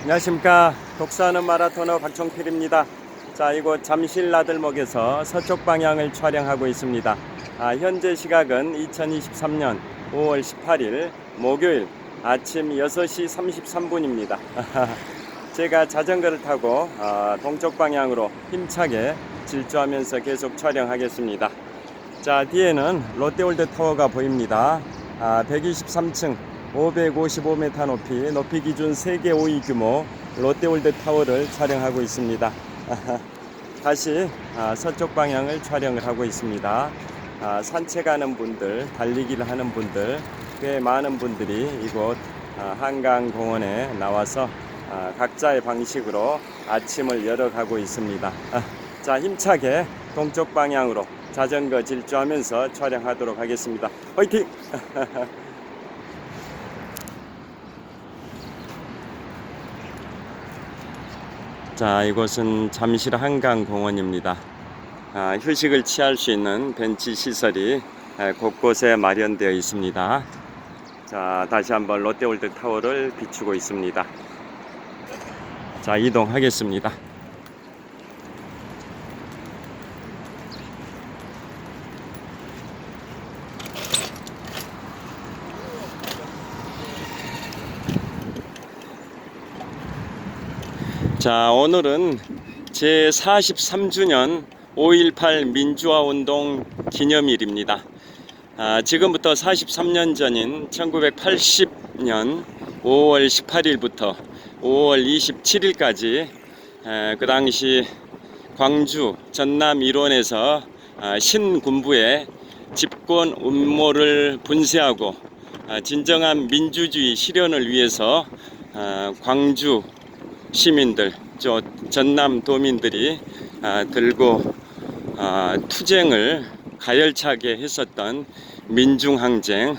안녕하십니까. 독서하는 마라토너 박종필입니다. 자, 이곳 잠실 나들목에서 서쪽 방향을 촬영하고 있습니다. 현재 시각은 2023년 5월 18일 목요일 아침 6시 33분입니다. 제가 자전거를 타고 동쪽 방향으로 힘차게 질주하면서 계속 촬영하겠습니다. 자, 뒤에는 롯데월드 타워가 보입니다. 123층 555m 높이 기준 세계 5위 규모 롯데월드 타워를 촬영하고 있습니다. 다시 서쪽 방향을 촬영을 하고 있습니다. 산책하는 분들, 달리기를 하는 분들, 꽤 많은 분들이 이곳 한강공원에 나와서 각자의 방식으로 아침을 열어가고 있습니다. 자, 힘차게 동쪽 방향으로 자전거 질주하면서 촬영하도록 하겠습니다. 화이팅! 자, 이곳은 잠실 한강공원입니다. 휴식을 취할 수 있는 벤치 시설이 곳곳에 마련되어 있습니다. 자, 다시 한번 롯데월드 타워를 비추고 있습니다. 자, 이동하겠습니다. 자, 오늘은 제 43주년 5.18 민주화운동 기념일입니다. 지금부터 43년 전인 1980년 5월 18일부터 5월 27일까지 그 당시 광주 전남 일원에서 신군부의 집권 음모를 분쇄하고 진정한 민주주의 실현을 위해서 광주 시민들, 전남 도민들이 들고 투쟁을 가열차게 했었던 민중항쟁,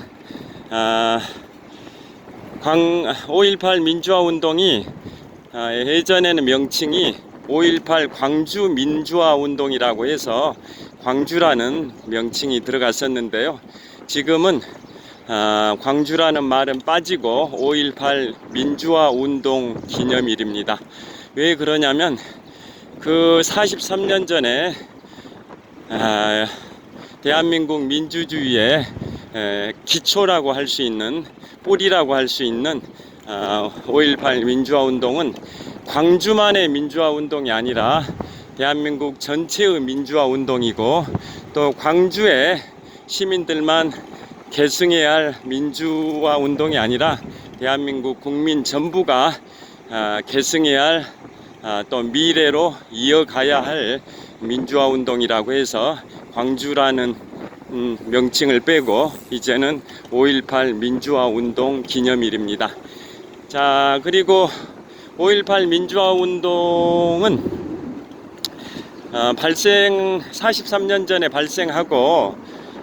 5.18 민주화운동이 예전에는 명칭이 5.18 광주 민주화운동이라고 해서 광주라는 명칭이 들어갔었는데요. 지금은 광주라는 말은 빠지고 5.18 민주화운동 기념일입니다. 왜 그러냐면 그 43년 전에 대한민국 민주주의의 기초라고 할 수 있는, 뿌리라고 할 수 있는 5.18 민주화운동은 광주만의 민주화운동이 아니라 대한민국 전체의 민주화운동이고, 또 광주의 시민들만 계승해야 할 민주화 운동이 아니라 대한민국 국민 전부가 계승해야 할 또 미래로 이어가야 할 민주화 운동이라고 해서 광주라는 명칭을 빼고 이제는 5.18 민주화 운동 기념일입니다. 자, 그리고 5.18 민주화 운동은 43년 전에 발생하고,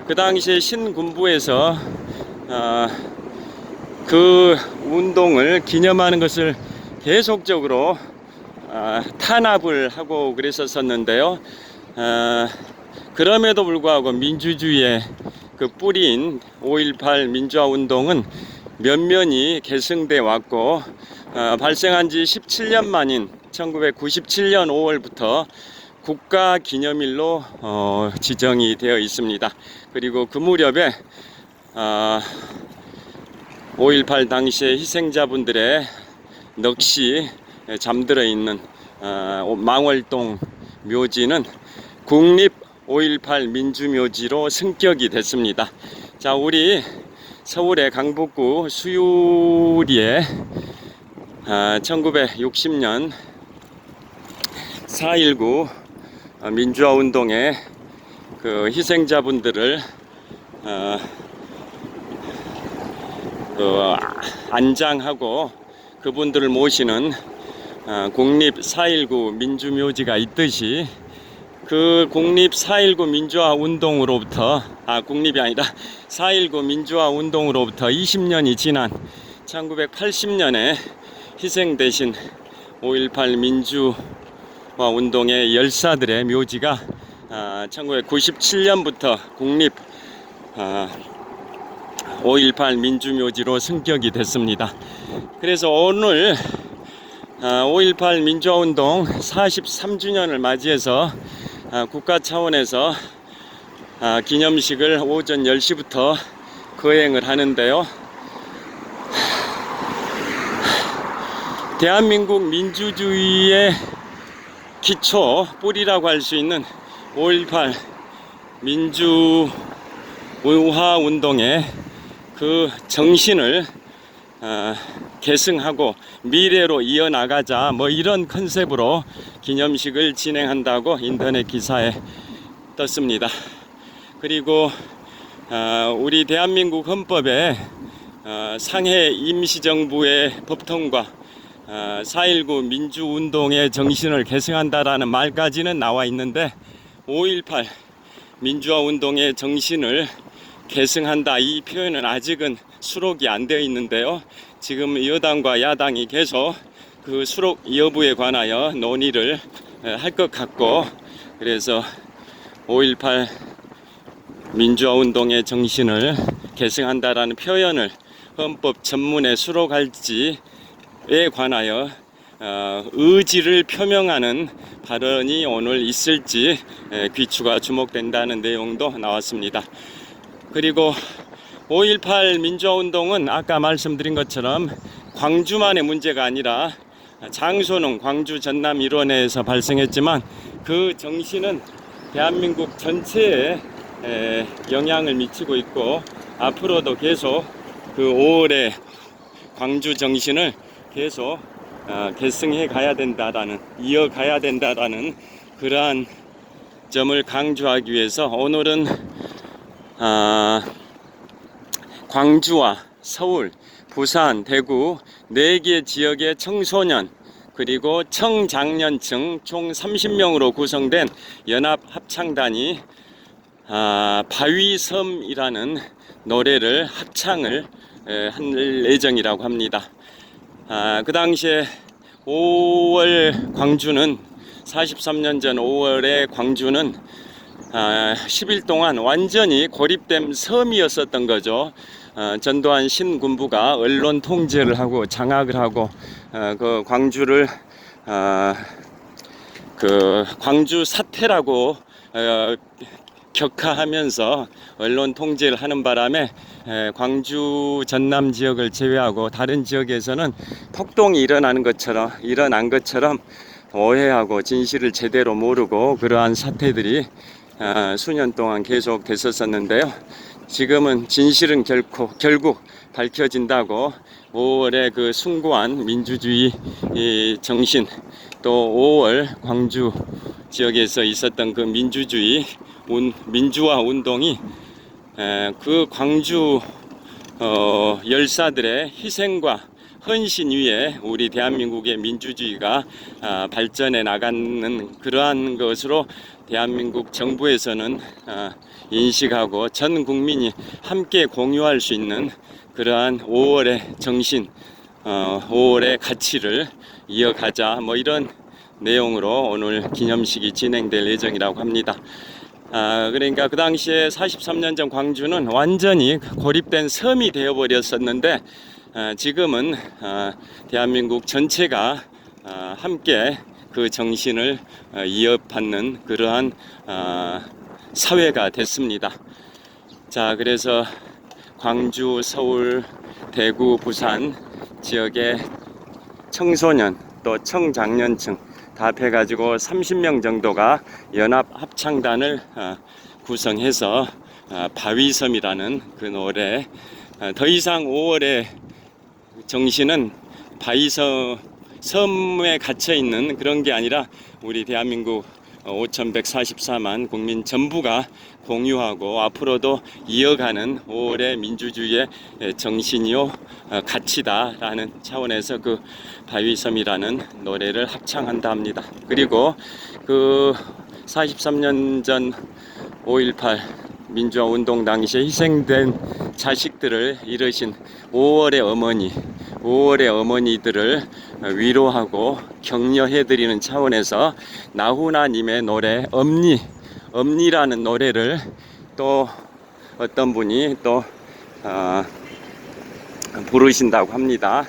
그 당시에 신군부에서 그 운동을 기념하는 것을 계속적으로 탄압을 하고 그랬었는데요. 그럼에도 불구하고 민주주의의 그 뿌리인 5.18 민주화 운동은 면면이 계승돼 왔고, 발생한 지 17년 만인 1997년 5월부터 국가 기념일로 지정이 되어 있습니다. 그리고 그 무렵에 5.18 당시의 희생자분들의 넋이 잠들어 있는 망월동 묘지는 국립 5.18 민주묘지로 승격이 됐습니다. 자, 우리 서울의 강북구 수유리에 1960년 4.19 민주화 운동의 그 희생자분들을 안장하고 그분들을 모시는 국립 4.19 민주묘지가 있듯이, 그 국립 4.19 민주화 운동으로부터 국립이 아니라 4.19 민주화 운동으로부터 20년이 지난 1980년에 희생되신 5.18 민주화 운동의 열사들의 묘지가 1997년부터 국립 5.18 민주묘지로 승격이 됐습니다. 그래서 오늘 5.18 민주화운동 43주년을 맞이해서 국가 차원에서 기념식을 오전 10시부터 거행을 하는데요. 대한민국 민주주의의 기초, 뿌리라고 할 수 있는 5.18 민주화운동의 그 정신을 계승하고 미래로 이어나가자, 뭐 이런 컨셉으로 기념식을 진행한다고 인터넷 기사에 떴습니다. 그리고 우리 대한민국 헌법에 상해 임시정부의 법통과 4.19 민주운동의 정신을 계승한다라는 말까지는 나와 있는데 5.18 민주화운동의 정신을 계승한다, 이 표현은 아직은 수록이 안 되어 있는데요. 지금 여당과 야당이 계속 그 수록 여부에 관하여 논의를 할 것 같고, 그래서 5.18 민주화운동의 정신을 계승한다라는 표현을 헌법 전문에 수록할지에 관하여 의지를 표명하는 발언이 오늘 있을지 귀추가 주목된다는 내용도 나왔습니다. 그리고 5.18 민주화운동은 아까 말씀드린 것처럼 광주만의 문제가 아니라 장소는 광주 전남 일원에서 발생했지만 그 정신은 대한민국 전체에 영향을 미치고 있고, 앞으로도 계속 그 5월의 광주 정신을 계속 계승해 가야 된다라는, 이어가야 된다라는 그러한 점을 강조하기 위해서 오늘은 광주와 서울, 부산, 대구 4개 지역의 청소년 그리고 청장년층 총 30명으로 구성된 연합 합창단이 바위섬이라는 노래를 합창을 할 예정이라고 합니다. 그 당시에 5월 광주는 43년 전 5월에 광주는 10일 동안 완전히 고립된 섬이었었던 거죠. 전두환 신군부가 언론 통제를 하고 장악을 하고 그 광주를 그 광주 사태라고 격하하면서 언론 통제를 하는 바람에 광주 전남 지역을 제외하고 다른 지역에서는 폭동이 일어난 것처럼 오해하고 진실을 제대로 모르고 그러한 사태들이 수년 동안 계속 됐었는데요. 지금은 진실은 결국 밝혀진다고 5월의 그 숭고한 민주주의 정신, 또 5월 광주 지역에서 있었던 그 민주화 운동이 그 광주 열사들의 희생과 헌신 위에 우리 대한민국의 민주주의가 발전해 나가는 그러한 것으로 대한민국 정부에서는 인식하고 전 국민이 함께 공유할 수 있는 그러한 5월의 정신, 5월의 가치를 이어가자, 뭐 이런 내용으로 오늘 기념식이 진행될 예정이라고 합니다. 그러니까 그 당시에 43년 전 광주는 완전히 고립된 섬이 되어버렸었는데 지금은 대한민국 전체가 함께 그 정신을 이어받는 그러한 사회가 됐습니다. 자, 그래서 광주, 서울, 대구, 부산 지역의 청소년 또 청장년층 다 합해가지고 30명 정도가 연합 합창단을 구성해서 바위섬이라는 그 노래, 더 이상 5월의 정신은 바위섬에 갇혀있는 그런 게 아니라 우리 대한민국 5,144만 국민 전부가 공유하고 앞으로도 이어가는 5월의 민주주의의 정신이요 가치다라는 차원에서 그 바위섬이라는 노래를 합창한다 합니다. 그리고 그 43년 전 5.18 민주화 운동 당시에 희생된 자식들을 잃으신 5월의 어머니들을 위로하고 격려해드리는 차원에서 나훈아님의 노래 엄니라는 노래를 또 어떤 분이 또 부르신다고 합니다.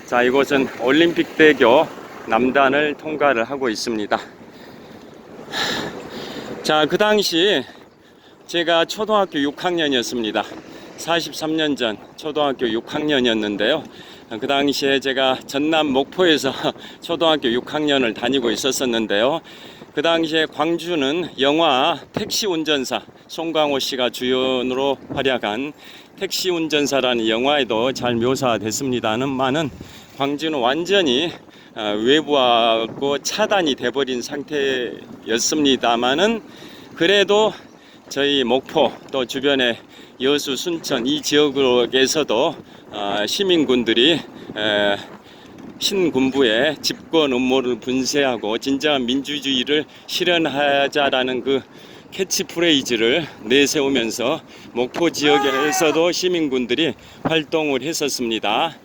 자, 이곳은 올림픽대교 남단을 통과를 하고 있습니다. 자, 그 당시 제가 초등학교 6학년이었습니다. 43년 전 초등학교 6학년이었는데요. 그 당시에 제가 전남 목포에서 초등학교 6학년을 다니고 있었었는데요. 그 당시에 광주는 영화 택시 운전사, 송강호 씨가 주연으로 활약한 택시 운전사라는 영화에도 잘 묘사됐습니다만은 광주는 완전히 외부하고 차단이 돼버린 상태였습니다만은 그래도 저희 목포 또 주변의 여수, 순천 이 지역에서도 시민군들이 신군부의 집권 음모를 분쇄하고 진정한 민주주의를 실현하자라는 그 캐치프레이즈를 내세우면서 목포 지역에서도 시민군들이 활동을 했었습니다.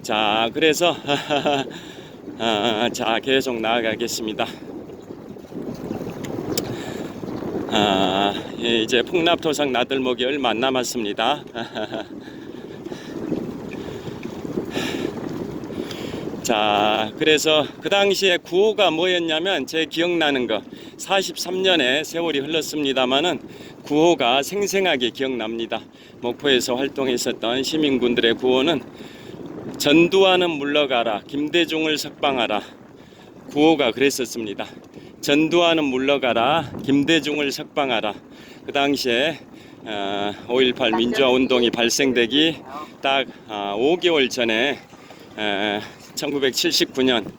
자, 그래서 자, 계속 나아가겠습니다. 이제 풍납토성 나들목이 얼마 안 남았습니다. 자, 그래서 그 당시에 구호가 뭐였냐면 제 기억나는 거 43년의 세월이 흘렀습니다마는 구호가 생생하게 기억납니다. 목포에서 활동했었던 시민군들의 구호는 전두환은 물러가라, 김대중을 석방하라. 구호가 그랬었습니다. 전두환은 물러가라, 김대중을 석방하라. 그 당시에 5.18 민주화 운동이 발생되기 딱 5개월 전에 1979년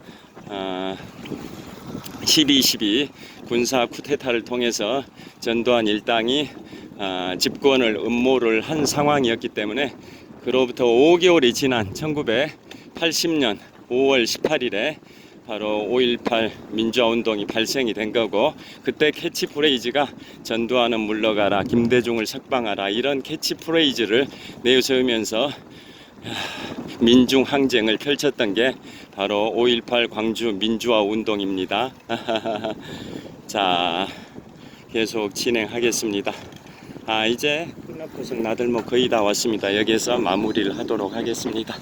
12.12 군사 쿠데타를 통해서 전두환 일당이 집권을 음모를 한 상황이었기 때문에 그로부터 5개월이 지난 1980년 5월 18일에 바로 5.18 민주화 운동이 발생이 된 거고, 그때 캐치프레이즈가 전두환은 물러가라, 김대중을 석방하라, 이런 캐치프레이즈를 내세우면서 민중 항쟁을 펼쳤던 게 바로 5.18 광주 민주화 운동입니다. 자, 계속 진행하겠습니다. 이제 풍납토성 나들목 거의 다 왔습니다. 여기서 마무리를 하도록 하겠습니다.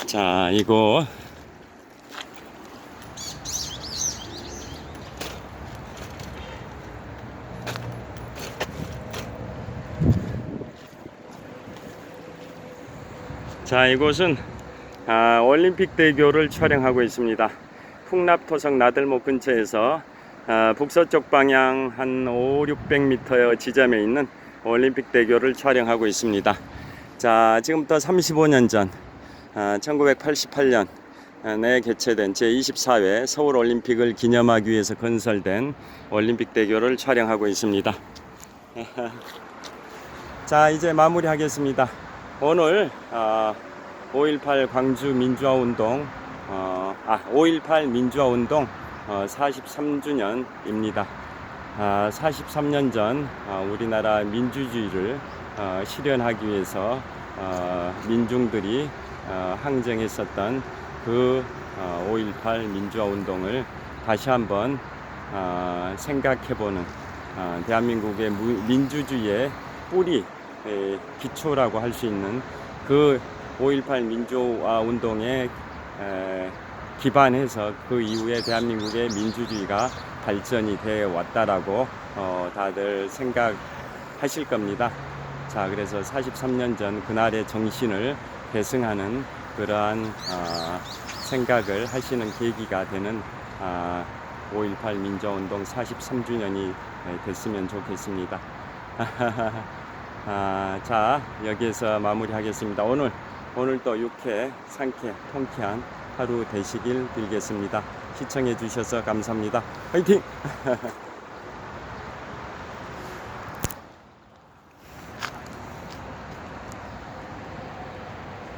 자, 이거 자, 이곳은 올림픽대교를 촬영하고 있습니다. 풍납토성 나들목 근처에서 북서쪽 방향 한 500~600m 지점에 있는 올림픽대교를 촬영하고 있습니다. 자, 지금부터 35년 전 1988년에 개최된 제24회 서울올림픽을 기념하기 위해서 건설된 올림픽대교를 촬영하고 있습니다. 자, 이제 마무리하겠습니다. 오늘 5.18 광주 민주화운동 5.18 민주화운동 43주년입니다. 43년 전 우리나라 민주주의를 실현하기 위해서 민중들이 항쟁했었던 그 5.18 민주화운동을 다시 한번 생각해보는 대한민국의 민주주의의 뿌리, 기초라고 할 수 있는 그 5.18 민주화 운동에 기반해서 그 이후에 대한민국의 민주주의가 발전이 되어 왔다라고 다들 생각하실 겁니다. 자, 그래서 43년 전 그날의 정신을 계승하는 그러한 생각을 하시는 계기가 되는 5.18 민주화운동 43주년이 됐으면 좋겠습니다. 자, 여기에서 마무리하겠습니다. 오늘도 유쾌, 상쾌, 통쾌한 하루 되시길 빌겠습니다. 시청해 주셔서 감사합니다. 화이팅!